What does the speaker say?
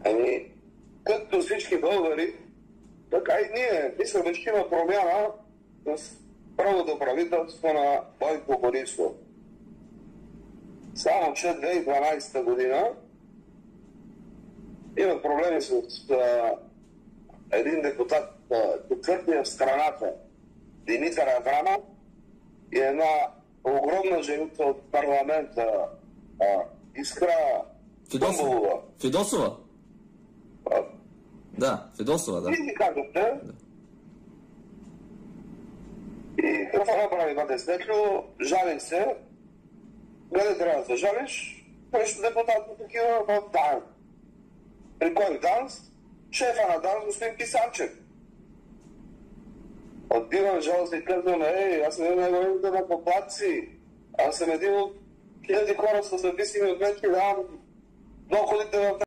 Ами, както всички българи, така и ние мислим, че има промяна с първото правителство на Бойко Борисов. Само че 2012 година има проблеми с един депутат, четвъртия в страната, Димитър Аврамов, и една огромна женица от парламента, Искра Тумболова. Фидосова? Да, Фидосова, да. И ги казахте. И какво направи Бате Светло? Жалих се. Къде трябва да се жалиш? Нещо депутат такива в ДАНС. При кой в ДАНС? Шефа на ДАНС, господин Писанчев. Отивам жалост и казвам, аз съм един от данъкоплатци. Аз съм един от хиляди хора с зависими от мен, давам доходите в